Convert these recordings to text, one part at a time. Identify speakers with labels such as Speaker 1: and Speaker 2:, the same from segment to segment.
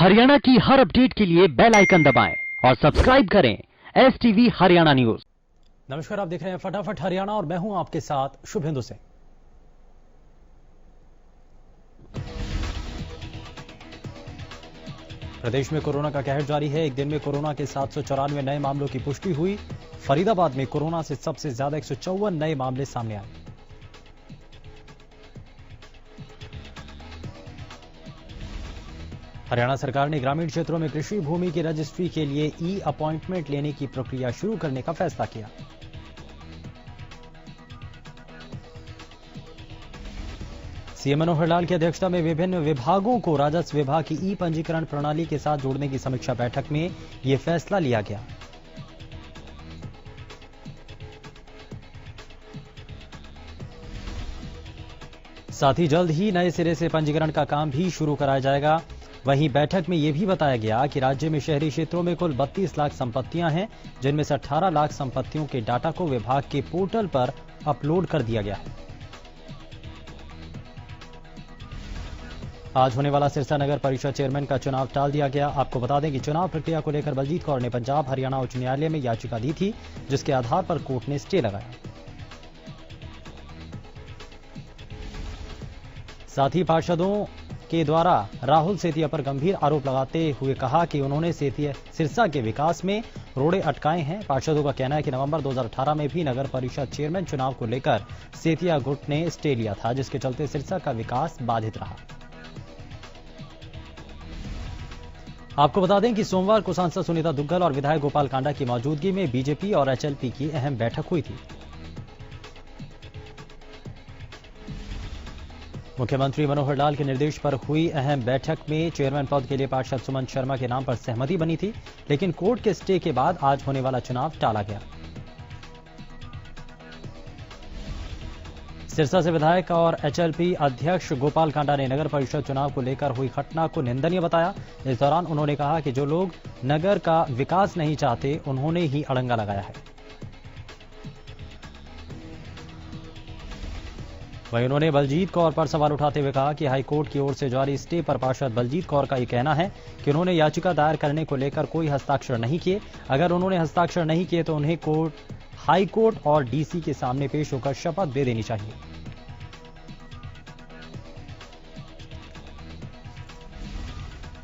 Speaker 1: हरियाणा की हर अपडेट के लिए बेल आइकन दबाएं और सब्सक्राइब करें STV हरियाणा न्यूज।
Speaker 2: नमस्कार, आप देख रहे हैं फटाफट हरियाणा और मैं हूं आपके साथ शुभेंदु सिंह। प्रदेश में कोरोना का कहर जारी है। एक दिन में कोरोना के 794 नए मामलों की पुष्टि हुई। फरीदाबाद में कोरोना से सबसे ज्यादा 154 नए मामले सामने आए। हरियाणा सरकार ने ग्रामीण क्षेत्रों में कृषि भूमि की रजिस्ट्री के लिए ई अपॉइंटमेंट लेने की प्रक्रिया शुरू करने का फैसला किया। सीएम मनोहर लाल की अध्यक्षता में विभिन्न विभागों को राजस्व विभाग की ई पंजीकरण प्रणाली के साथ जोड़ने की समीक्षा बैठक में यह फैसला लिया गया। साथ ही जल्द ही नए सिरे से पंजीकरण का काम भी शुरू कराया जाएगा। वहीं बैठक में यह भी बताया गया कि राज्य में शहरी क्षेत्रों में कुल 32 लाख संपत्तियां हैं, जिनमें से 18 लाख संपत्तियों के डाटा को विभाग के पोर्टल पर अपलोड कर दिया गया है। आज होने वाला सिरसा नगर परिषद चेयरमैन का चुनाव टाल दिया गया। आपको बता दें कि चुनाव प्रक्रिया को लेकर बलजीत कौर ने पंजाब हरियाणा उच्च न्यायालय में याचिका दी थी, जिसके आधार पर कोर्ट ने स्टे लगाया। साथ ही पार्षदों के द्वारा राहुल सेतिया पर गंभीर आरोप लगाते हुए कहा कि उन्होंने सिरसा के विकास में रोड़े अटकाए हैं। पार्षदों का कहना है कि नवंबर 2018 में भी नगर परिषद चेयरमैन चुनाव को लेकर सेतिया गुट ने स्टे लिया था, जिसके चलते सिरसा का विकास बाधित रहा। आपको बता दें कि सोमवार को सांसद सुनीता दुग्गल और विधायक गोपाल कांडा की मौजूदगी में बीजेपी और एचएलपी की अहम बैठक हुई थी। मुख्यमंत्री मनोहर लाल के निर्देश पर हुई अहम बैठक में चेयरमैन पद के लिए पार्षद सुमंत शर्मा के नाम पर सहमति बनी थी, लेकिन कोर्ट के स्टे के बाद आज होने वाला चुनाव टाला गया। सिरसा से विधायक और एचएलपी अध्यक्ष गोपाल कांडा ने नगर परिषद चुनाव को लेकर हुई घटना को निंदनीय बताया। इस दौरान उन्होंने कहा कि जो लोग नगर का विकास नहीं चाहते, उन्होंने ही अड़ंगा लगाया है। वहीं उन्होंने बलजीत कौर पर सवाल उठाते हुए कहा कि हाईकोर्ट की ओर से जारी स्टे पर पार्षद बलजीत कौर का यह कहना है कि उन्होंने याचिका दायर करने को लेकर कोई हस्ताक्षर नहीं किए। अगर उन्होंने हस्ताक्षर नहीं किए तो उन्हें हाईकोर्ट और डीसी के सामने पेश होकर शपथ दे देनी चाहिए।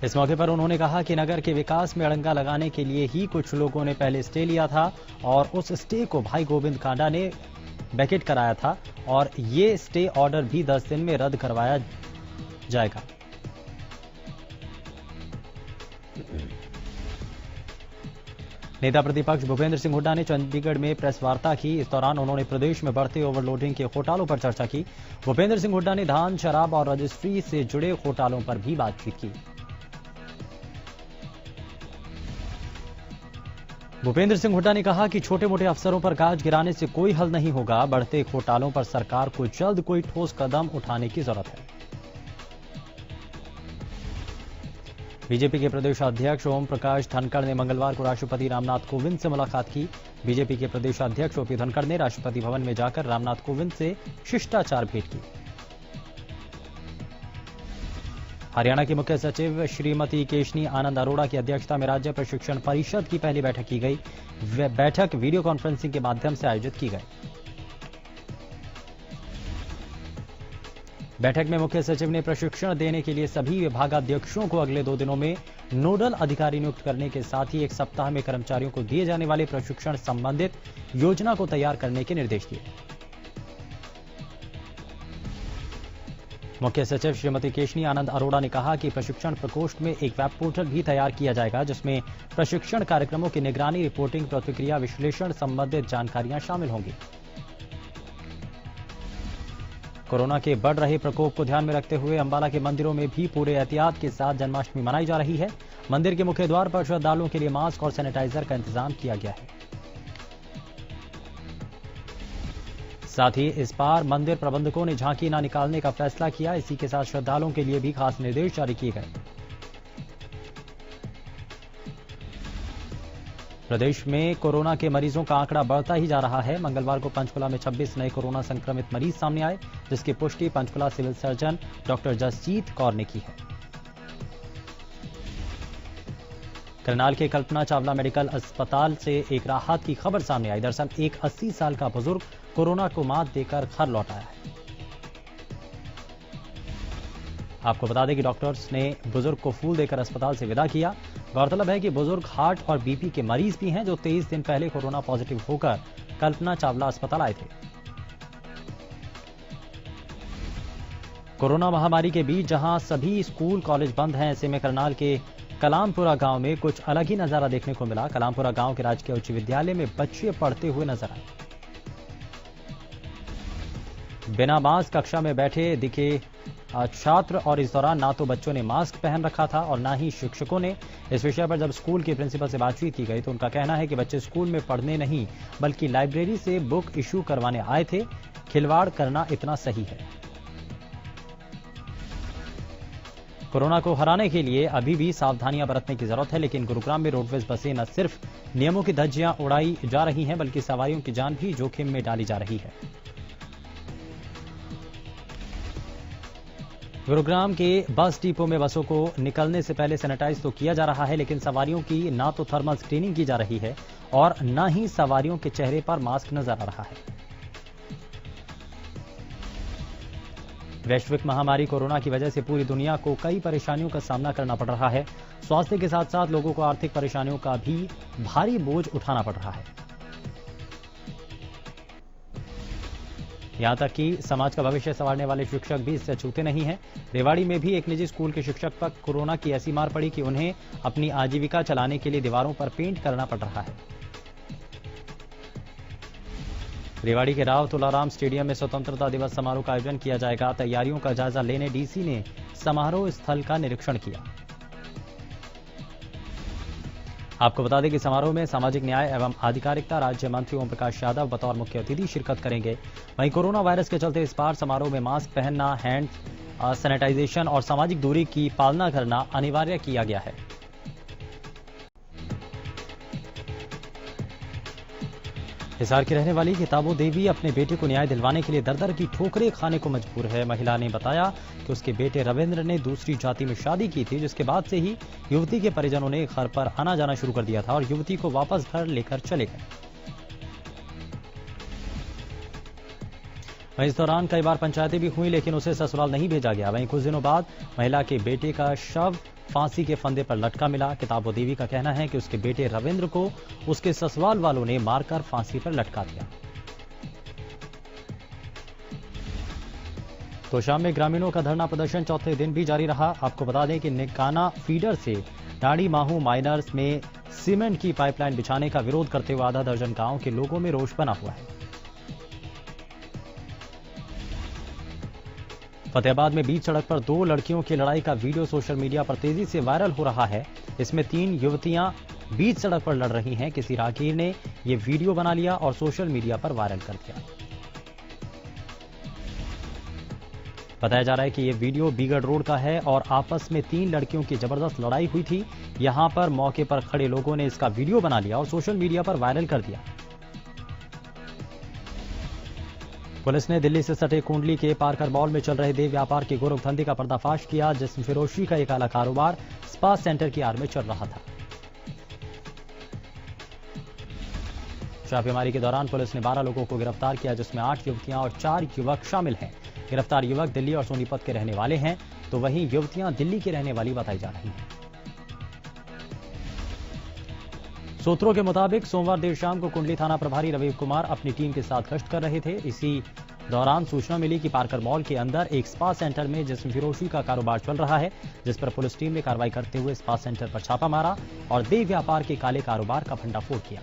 Speaker 2: इस मौके पर उन्होंने कहा कि नगर के विकास में अड़ंगा लगाने के लिए ही कुछ लोगों ने पहले स्टे लिया था और उस स्टे को भाई गोविंद कांडा ने वैकेट कराया था और ये स्टे ऑर्डर भी 10 दिन में रद्द करवाया जाएगा। नेता प्रतिपक्ष भूपेंद्र सिंह हुड्डा ने चंडीगढ़ में प्रेस वार्ता की। इस दौरान उन्होंने प्रदेश में बढ़ते ओवरलोडिंग के घोटालों पर चर्चा की। भूपेंद्र सिंह हुड्डा ने धान, शराब और रजिस्ट्री से जुड़े घोटालों पर भी बातचीत की। भूपेंद्र सिंह हुड्डा ने कहा कि छोटे मोटे अफसरों पर गाज गिराने से कोई हल नहीं होगा। बढ़ते घोटालों पर सरकार को जल्द कोई ठोस कदम उठाने की जरूरत है। बीजेपी के प्रदेश अध्यक्ष ओम प्रकाश धनखड़ ने मंगलवार को राष्ट्रपति रामनाथ कोविंद से मुलाकात की। बीजेपी के प्रदेश अध्यक्ष ओपी धनखड़ ने राष्ट्रपति भवन में जाकर रामनाथ कोविंद से शिष्टाचार भेंट की। हरियाणा की मुख्य सचिव श्रीमती केशनी आनंद अरोड़ा की अध्यक्षता में राज्य प्रशिक्षण परिषद की पहली बैठक की गई। बैठक वीडियो कॉन्फ्रेंसिंग के माध्यम से आयोजित की गई। बैठक में मुख्य सचिव ने प्रशिक्षण देने के लिए सभी विभागाध्यक्षों को अगले 2 दिनों में नोडल अधिकारी नियुक्त करने के साथ ही 1 सप्ताह में कर्मचारियों को दिए जाने वाले प्रशिक्षण संबंधित योजना को तैयार करने के निर्देश दिए। मुख्य सचिव श्रीमती केशनी आनंद अरोड़ा ने कहा कि प्रशिक्षण प्रकोष्ठ में एक वेब पोर्टल भी तैयार किया जाएगा, जिसमें प्रशिक्षण कार्यक्रमों की निगरानी, रिपोर्टिंग, प्रतिक्रिया विश्लेषण संबंधित जानकारियां शामिल होंगी। कोरोना के बढ़ रहे प्रकोप को ध्यान में रखते हुए अंबाला के मंदिरों में भी पूरे एहतियात के साथ जन्माष्टमी मनाई जा रही है। मंदिर के मुख्य द्वार पर श्रद्धालुओं के लिए मास्क और सैनिटाइजर का इंतजाम किया गया है। साथ ही इस बार मंदिर प्रबंधकों ने झांकी न निकालने का फैसला किया। इसी के साथ श्रद्धालुओं के लिए भी खास निर्देश जारी किए गए। प्रदेश में कोरोना के मरीजों का आंकड़ा बढ़ता ही जा रहा है। मंगलवार को पंचकुला में 26 नए कोरोना संक्रमित मरीज सामने आए, जिसकी पुष्टि Panchkula civil surgeon doctor Jasjeet Kaur ने की है। करनाल के कल्पना चावला मेडिकल अस्पताल से एक राहत की खबर सामने आई। दरअसल एक 80 साल का बुजुर्ग कोरोना को मात देकर घर लौट आया है। आपको बता दें कि डॉक्टर्स ने बुजुर्ग को फूल देकर अस्पताल से विदा किया। गौरतलब है कि बुजुर्ग हार्ट और बीपी के मरीज भी हैं जो 23 दिन पहले कोरोना पॉजिटिव होकर कल्पना चावला अस्पताल आए थे। कोरोना महामारी के बीच जहां सभी स्कूल कॉलेज बंद हैं, ऐसे में करनाल के कलामपुरा गांव में कुछ अलग ही नजारा देखने को मिला। कलामपुरा गांव के राजकीय उच्च विद्यालय में बच्चे पढ़ते हुए नजर आए। बिना मास्क कक्षा में बैठे दिखे छात्र और इस दौरान ना तो बच्चों ने मास्क पहन रखा था और ना ही शिक्षकों ने। इस विषय पर जब स्कूल के प्रिंसिपल से बातचीत की गई तो उनका कहना है कि बच्चे स्कूल में पढ़ने नहीं बल्कि लाइब्रेरी से बुक इशू करवाने आए थे। खिलवाड़ करना इतना सही है। कोरोना को हराने के लिए अभी भी सावधानियां बरतने की जरूरत है, लेकिन गुरुग्राम में रोडवेज बसें न सिर्फ नियमों की धज्जियां उड़ाई जा रही हैं बल्कि सवारियों की जान भी जोखिम में डाली जा रही है। गुरुग्राम के बस डिपो में बसों को निकलने से पहले सैनिटाइज तो किया जा रहा है, लेकिन सवारियों की ना तो थर्मल स्क्रीनिंग की जा रही है और न ही सवारियों के चेहरे पर मास्क नजर आ रहा है। वैश्विक महामारी कोरोना की वजह से पूरी दुनिया को कई परेशानियों का सामना करना पड़ रहा है। स्वास्थ्य के साथ साथ लोगों को आर्थिक परेशानियों का भी भारी बोझ उठाना पड़ रहा है। यहां तक कि समाज का भविष्य संवारने वाले शिक्षक भी इससे छूते नहीं हैं। रेवाड़ी में भी एक निजी स्कूल के शिक्षक पर कोरोना की ऐसी मार पड़ी कि उन्हें अपनी आजीविका चलाने के लिए दीवारों पर पेंट करना पड़ रहा है। रेवाड़ी के राव तुलाराम स्टेडियम में स्वतंत्रता दिवस समारोह का आयोजन किया जाएगा। तैयारियों का जायजा लेने डीसी ने समारोह स्थल का निरीक्षण किया। आपको बता दें कि समारोह में सामाजिक न्याय एवं आधिकारिकता राज्य मंत्री ओम प्रकाश यादव बतौर मुख्य अतिथि शिरकत करेंगे। वहीं कोरोना वायरस के चलते इस बार समारोह में मास्क पहनना, हैंड सैनिटाइजेशन और सामाजिक दूरी की पालना करना अनिवार्य किया गया है। हिसार की रहने वाली किताबो देवी अपने बेटे को न्याय दिलवाने के लिए दर दर की ठोकरें खाने को मजबूर है। महिला ने बताया कि उसके बेटे रविंद्र ने दूसरी जाति में शादी की थी, जिसके बाद से ही युवती के परिजनों ने घर पर आना जाना शुरू कर दिया था और युवती को वापस घर लेकर चले गए। वहीं इस दौरान कई बार पंचायतें भी हुई, लेकिन उसे ससुराल नहीं भेजा गया। वहीं कुछ दिनों बाद महिला के बेटे का शव फांसी के फंदे पर लटका मिला। किताबो देवी का कहना है कि उसके बेटे रविंद्र को उसके ससुराल वालों ने मारकर फांसी पर लटका दिया। तो शाम में ग्रामीणों का धरना प्रदर्शन चौथे दिन भी जारी रहा। आपको बता दें कि निकाना फीडर से डाड़ी माहू माइनर्स में सीमेंट की पाइपलाइन बिछाने का विरोध करते हुए आधा दर्जन गांव के लोगों में रोष बना हुआ है। फतेहाबाद में बीच सड़क पर दो लड़कियों की लड़ाई का वीडियो सोशल मीडिया पर तेजी से वायरल हो रहा है। इसमें 3 युवतियां बीच सड़क पर लड़ रही हैं। किसी राहगीर ने यह वीडियो बना लिया और सोशल मीडिया पर वायरल कर दिया। बताया जा रहा है कि यह वीडियो बीगड़ रोड का है और आपस में 3 लड़कियों की जबरदस्त लड़ाई हुई थी। यहां पर मौके पर खड़े लोगों ने इसका वीडियो बना लिया और सोशल मीडिया पर वायरल कर दिया। पुलिस ने दिल्ली से सटे कुंडली के पार्कर मॉल में चल रहे देह व्यापार के गोरख धंधे का पर्दाफाश किया। जिस्म फिरोशी का एक काला कारोबार स्पा सेंटर की आड़ में चल रहा था। छापेमारी के दौरान पुलिस ने 12 लोगों को गिरफ्तार किया, जिसमें 8 युवतियां और 4 युवक शामिल हैं। गिरफ्तार युवक दिल्ली और सोनीपत के रहने वाले हैं, तो वहीं युवतियां दिल्ली की रहने वाली बताई जा रही हैं। सूत्रों के मुताबिक सोमवार देर शाम को कुंडली थाना प्रभारी रवि कुमार अपनी टीम के साथ गश्त कर रहे थे। इसी दौरान सूचना मिली कि पार्कर मॉल के अंदर एक स्पा सेंटर में जिस्म फिरोशी का कारोबार चल रहा है, जिस पर पुलिस टीम ने कार्रवाई करते हुए स्पा सेंटर पर छापा मारा और देह व्यापार के काले कारोबार का भंडाफोड़ किया।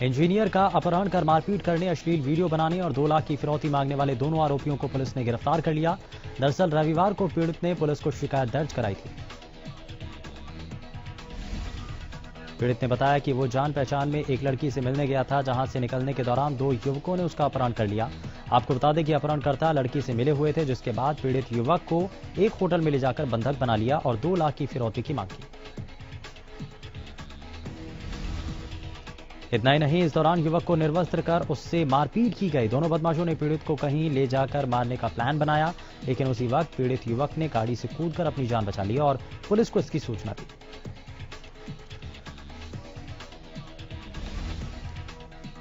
Speaker 2: इंजीनियर का अपहरण कर मारपीट करने, अश्लील वीडियो बनाने और 2 लाख की फिरौती मांगने वाले दोनों आरोपियों को पुलिस ने गिरफ्तार कर लिया। दरअसल रविवार को पीड़ित ने पुलिस को शिकायत दर्ज कराई थी। पीड़ित ने बताया कि वो जान पहचान में एक लड़की से मिलने गया था, जहां से निकलने के दौरान 2 युवकों ने उसका अपहरण कर लिया। आपको बता दें कि अपहरणकर्ता लड़की से मिले हुए थे, जिसके बाद पीड़ित युवक को एक होटल में ले जाकर बंधक बना लिया और 2 लाख की फिरौती की मांग की। इतना ही नहीं, इस दौरान युवक को निर्वस्त्र कर उससे मारपीट की गई। दोनों बदमाशों ने पीड़ित को कहीं ले जाकर मारने का प्लान बनाया, लेकिन उसी वक्त पीड़ित युवक ने गाड़ी से कूदकर अपनी जान बचा ली और पुलिस को इसकी सूचना दी।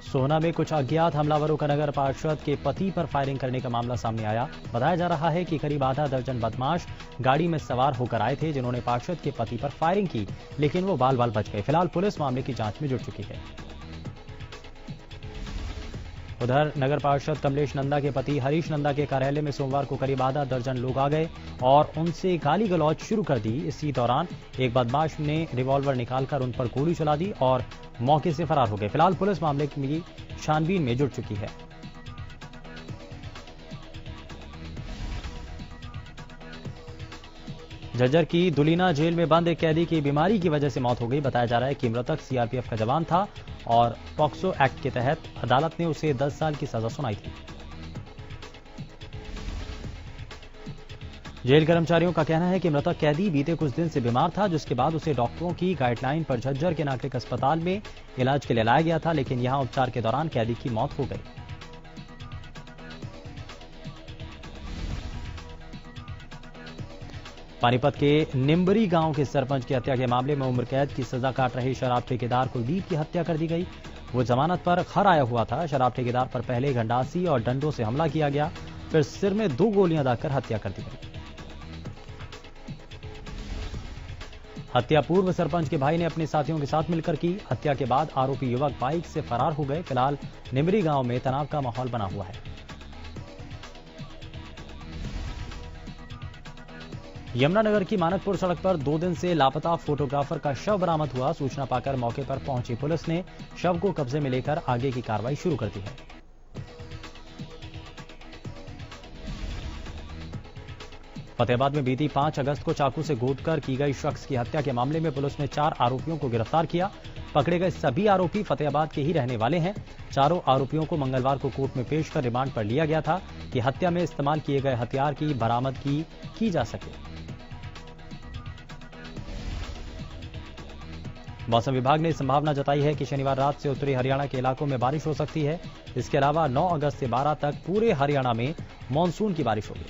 Speaker 2: सोहना में कुछ अज्ञात हमलावरों का नगर पार्षद के पति पर फायरिंग करने का मामला सामने आया। बताया जा रहा है कि करीब आधा दर्जन बदमाश गाड़ी में सवार होकर आए थे, जिन्होंने पार्षद के पति पर फायरिंग की, लेकिन वो बाल बाल बच गए। फिलहाल पुलिस मामले की जांच में जुट चुकी है। उधर नगर पार्षद कमलेश नंदा के पति हरीश नंदा के कार्यालय में सोमवार को करीब आधा दर्जन लोग आ गए और उनसे गाली गलौज शुरू कर दी। इसी दौरान एक बदमाश ने रिवॉल्वर निकालकर उन पर गोली चला दी और मौके से फरार हो गए। फिलहाल पुलिस मामले की छानबीन में जुट चुकी है। झज्जर की दुलीना जेल में बंद एक कैदी की बीमारी की वजह से मौत हो गई। बताया जा रहा है कि मृतक सीआरपीएफ का जवान था और पॉक्सो एक्ट के तहत अदालत ने उसे 10 साल की सजा सुनाई थी। जेल कर्मचारियों का कहना है कि मृतक कैदी बीते कुछ दिन से बीमार था, जिसके बाद उसे डॉक्टरों की गाइडलाइन पर झज्जर के नागरिक अस्पताल में इलाज के लिए लाया गया था, लेकिन यहां उपचार के दौरान कैदी की मौत हो गई। पानीपत के निम्बरी गांव के सरपंच की हत्या के मामले में उम्र कैद की सजा काट रहे शराब ठेकेदार कुलदीप की हत्या कर दी गई। वो जमानत पर घर आया हुआ था। शराब ठेकेदार पर पहले गंडासी और डंडों से हमला किया गया, फिर सिर में 2 गोलियां दागकर हत्या कर दी गई। हत्या पूर्व सरपंच के भाई ने अपने साथियों के साथ मिलकर की। हत्या के बाद आरोपी युवक बाइक से फरार हो गए। फिलहाल निम्बरी गांव में तनाव का माहौल बना हुआ है। यमुनानगर की मानकपुर सड़क पर 2 दिन से लापता फोटोग्राफर का शव बरामद हुआ। सूचना पाकर मौके पर पहुंची पुलिस ने शव को कब्जे में लेकर आगे की कार्रवाई शुरू कर दी है। फतेहाबाद में बीती 5 अगस्त को चाकू से गोदकर की गई शख्स की हत्या के मामले में पुलिस ने 4 आरोपियों को गिरफ्तार किया। पकड़े गए सभी आरोपी फतेहाबाद के ही रहने वाले हैं। चारों आरोपियों को मंगलवार को कोर्ट में पेश कर रिमांड पर लिया गया था कि हत्या में इस्तेमाल किए गए हथियार की बरामदगी की जा सके। मौसम विभाग ने संभावना जताई है कि शनिवार रात से उत्तरी हरियाणा के इलाकों में बारिश हो सकती है। इसके अलावा 9 अगस्त से 12 तक पूरे हरियाणा में मानसून की बारिश होगी।